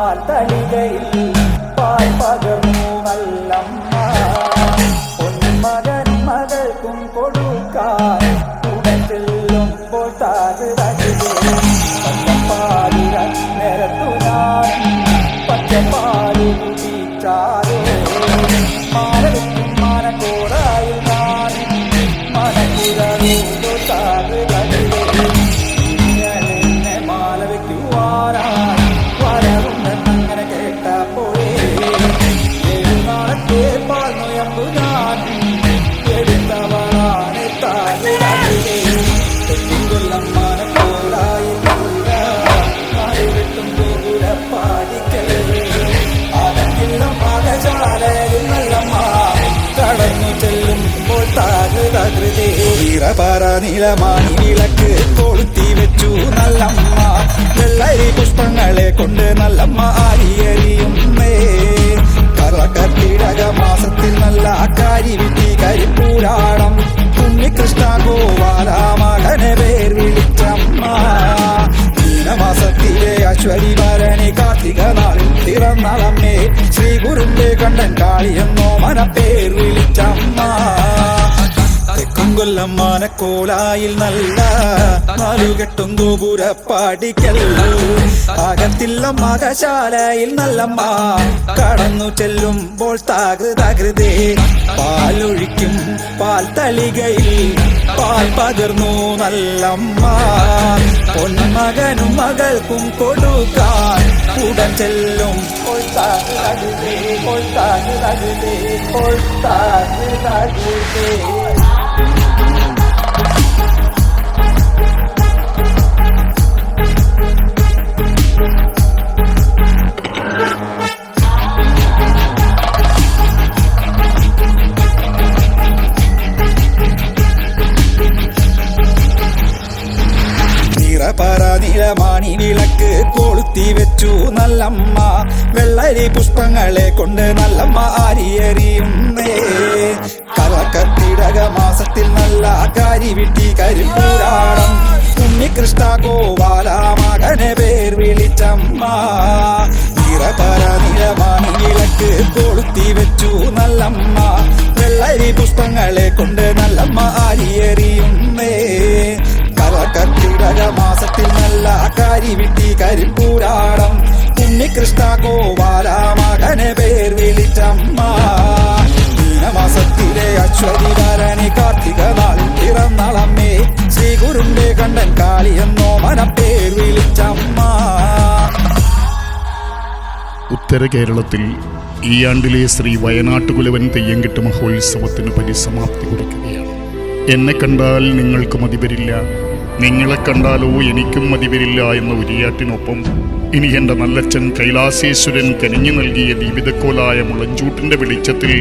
പാൽത്തളികയിൽ പാൽ പകർന്നു നല്ലമ്മ. പൊന്മകൻ മകൾക്കും കൊടുക്കാൻ ഉടൻ ചെല്ലുമ്പോൾ പച്ചപ്പാലിര നിരത്തു ഞാൻ പച്ചപ്പാലു കുടിച്ചാലോ മാനവയ്ക്കും മാനക്കോടായി ഞാൻ മനക്കുരൂതോ ഇങ്ങനെ മാല വയ്ക്കുവാനായി വരവുണ്ടെന്നങ്ങനെ കേട്ടപ്പോഴേ നാളത്തെ പാൽ നൊയമ്പു ഞാൻ എടുത്തവളാണ് താഴെ കൊല്ലം മാനക്കോടായി വെട്ടും ദൂരപ്പാടിക്കൽ അതെല്ലാം പാകശാലയിൽ നല്ലമ്മ കടന്നു ചെല്ലുമ്പോൾ താകൃതീറപാറ നീലമാണി വിളക്ക് കൊളുത്തി വെച്ചു നല്ലമ്മ. വെള്ളരി പുഷ്പങ്ങളെ കൊണ്ട് നല്ലമ്മ ആരിയറിയുന്നേ. കർക്കിടക മാസത്തിൽ നല്ല കാരി വിട്ടി കരിപ്പൂരാടം ഉണ്ണികൃഷ്ണ ഗോപാല മകനെ പേർ വിളിച്ചമ്മ. മീനമാസത്തിലെ അശ്വരി ഭരണി കാർത്തിക നാളിൽ പിറന്നളമ്മേ. ശ്രീ ഗുരുന്റെ കണ്ടൻ കാളിയെന്നോ മനപ്പേർ വിളിച്ചമ്മ. തെക്കുംകൊല്ലം മാനക്കോലായിൽ നല്ല നാലുകെട്ടും ഗോപുരപ്പാടിക്കൽ അകത്തില്ല മകശാലയിൽ നല്ലമ്മ കടന്നു ചെല്ലുമ്പോൾ താകൃതേ പാലൊഴിക്കും പാൽത്തളികയിൽ പാൽ പകർന്നു നല്ലമ്മ. പൊന്മകനും മകൾക്കും കൊടുക്കാൻ ഉടൻ ചെല്ലും നീലമാണി വിളക്ക് കൊളുത്തി വെച്ചു നല്ലമ്മ. വെള്ളരി പുഷ്പങ്ങളെ കൊണ്ട് നല്ലമ്മ ആരിയറിയുന്നേ. കർക്കിടക മാസത്തിൽ നല്ല കാരി വിട്ടി കരിപ്പൂരാടം ഉണ്ണികൃഷ്ണ ഗോപാല മകനെ പേർ വിളിച്ചമ്മ. നീലമാണി വിളക്ക് കൊളുത്തി വെച്ചു നല്ലമ്മ. വെള്ളരി പുഷ്പങ്ങളെ കൊണ്ട് നല്ലമ്മ ആരിയറിയുന്നേ. കർക്കിടക മാസത്തിൽ നല്ല കാരി വിട്ടി കരിപ്പൂരാടം ഉണ്ണികൃഷ്ണ ഗോപാല മകനെ പേർ വിളിച്ചമ്മ. മീനമാസത്തിലെ അശ്വതി ഭരണി കാർത്തിക നാളിൽ പിറന്നളമ്മേ. ശ്രീ ഗുരുന്റെ കണ്ടൻ കാളിയെന്നോ മനപ്പേർ വിളിച്ചമ്മ. ഉത്തര കേരളത്തിൽ ഈ ആണ്ടിലെ ശ്രീ വയനാട്ടുകുലവൻ തെയ്യംകെട്ട് മഹോത്സവത്തിന് പരിസമാപ്തി കുറിക്കുകയാണ്. എന്നെ കണ്ടാൽ നിങ്ങൾക്ക് മതി വരില്ല, നിങ്ങളെ കണ്ടാലോ എനിക്കും മതി വരില്ല എന്ന ഉരിയാട്ടിനൊപ്പം ഇനി എൻ്റെ നല്ലച്ഛൻ കൈലാസേശ്വരൻ കനിഞ്ഞു നൽകിയ ദീപിതക്കോലായ മുളഞ്ചൂട്ടിൻ്റെ വെളിച്ചത്തിൽ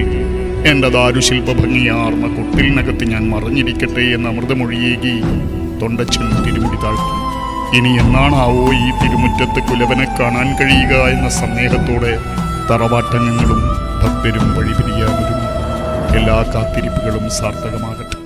എൻ്റെ ദാരുശില്പ ഭംഗിയാർന്ന കൊട്ടിലിനകത്ത് ഞാൻ മറഞ്ഞിരിക്കട്ടെ എന്ന അമൃതമൊഴിയേകി തൊണ്ടച്ചൻ തിരുമുടി താഴ്ത്തി. ഇനി എന്നാണാവോ ഈ തിരുമുറ്റത്ത് കുലവനെ കാണാൻ കഴിയുക എന്ന സന്ദേഹത്തോടെ തറവാട്ടംഗങ്ങളും ഭക്തരും വഴിപിരിയാനൊരുങ്ങും. എല്ലാ കാത്തിരിപ്പുകളും സാർത്ഥകമാകട്ടെ.